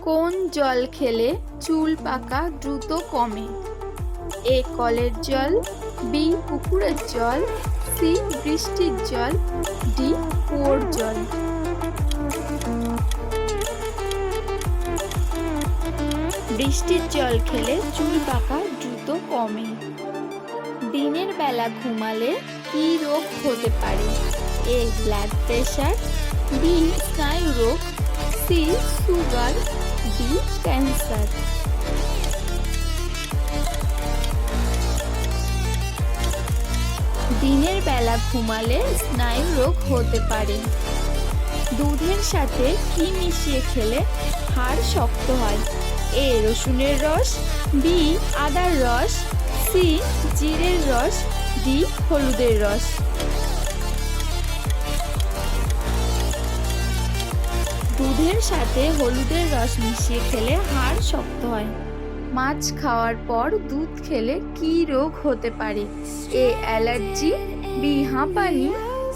কোন জল খেলে চুল পাকা দ্রুত কমে? এ কলের জল, বি পুকুরের জল, সি বৃষ্টির জল, ডি কুয়োর জল। বৃষ্টির জল খেলে চুল পাকা দ্রুত কমে। দিনের বেলা ঘুমালে কি রোগ হতে পারে? এ ব্লাড প্রেশার, বি স্নায়ু রোগ, সি সুগার, ডি ক্যান্সার। দিনের বেলা ঘুমালে স্নায়ু রোগ হতে পারে। দুধের সাথে কি মিশিয়ে খেলে হাড় শক্ত হয়? এ রসুনের রস, বি আদার রস, সি জিরের রস, ডি হলুদের রস। দুধের সাথে হলুদের রস মিশিয়ে খেলে হাড় শক্ত হয়। মাছ খাওয়ার পর দুধ খেলে কি রোগ হতে পারে? এ অ্যালার্জি, বি হাঁপানি,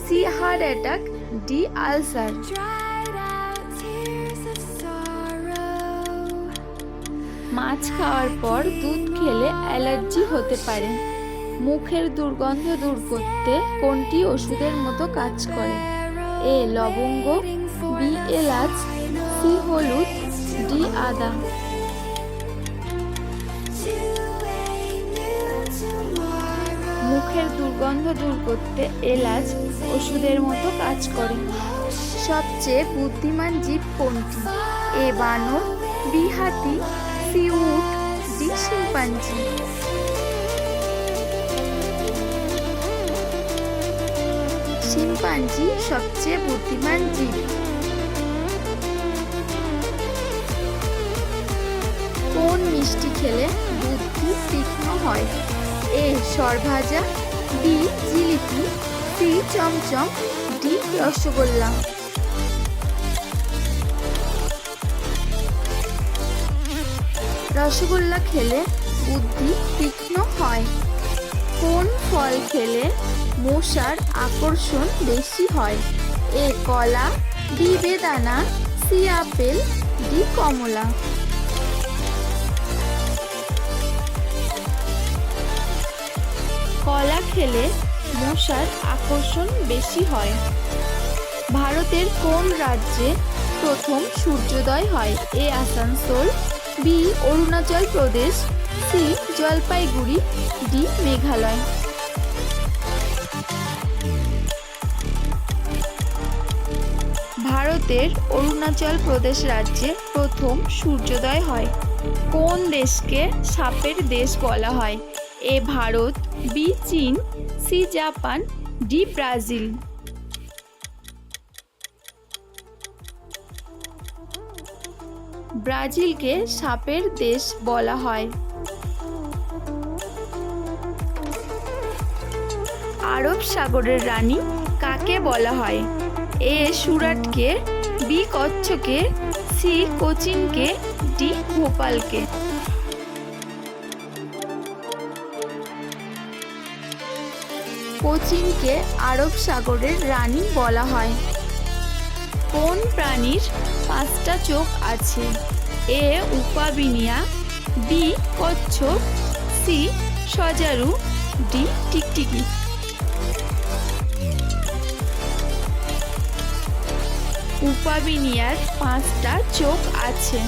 C heart attack, D ulcer. মাছ খাওয়ার পর দুধ খেলে অ্যালার্জি হতে পারে। মুখের দুর্গন্ধ দূর করতে কোনটি ওষুধের মতো কাজ করে? এ লবঙ্গ, বি এলাচ, সি হলুদ, ডি আদা। মুখের দুর্গন্ধ দূর করতে এলাচ ওষুধের মতো কাজ করে। সবচেয়ে বুদ্ধিমান জীব কোনটি? এ বানর, বি হাতি, সি উট, ডি শিম্পাঞ্জি। শিম্পাঞ্জি সবচেয়ে বুদ্ধিমান জীব। কোন মিষ্টি খেলে বুদ্ধি তীক্ষ্ণ হয়? এ সরভাজা, বি জিলিপি, সি চমচম, ডি রসগোল্লা। রসগোল্লা খেলে বুদ্ধি তীক্ষ্ণ হয়। কোন ফল খেলে মশার আকর্ষণ বেশি হয়? এ কলা, বি বেদানা, সি আপেল, ডি কমলা। কলা খেলে মশার আকর্ষণ বেশি হয়। ভারতের কোন রাজ্যে প্রথম সূর্যোদয় হয়? এ Asansol, B Arunachal Pradesh, C Jalpaiguri, D Meghalaya. ভারতের অরুণাচল প্রদেশ রাজ্যে প্রথম সূর্যোদয় হয়। কোন দেশকে সাপের দেশ বলা হয়? এ ভারত, বি চীন, সি জাপান, ডি ব্রাজিল। ব্রাজিলকে সাপের দেশ বলা হয়। আরব সাগরের রানী কাকে বলা হয়? এ সুরাটকে, বি কচ্ছকে, সি কোচিনকে, ডি ভোপালকে। কোচিনকে আরব সাগরের রানী বলা হয়। কোন প্রাণীর 5টা চোখ আছে? এ উপাবিনিয়া, বি কচ্ছপ, সি সজারু, ডি টিকটিকি। উপাবিনিয়ার 5টা চোখ আছে।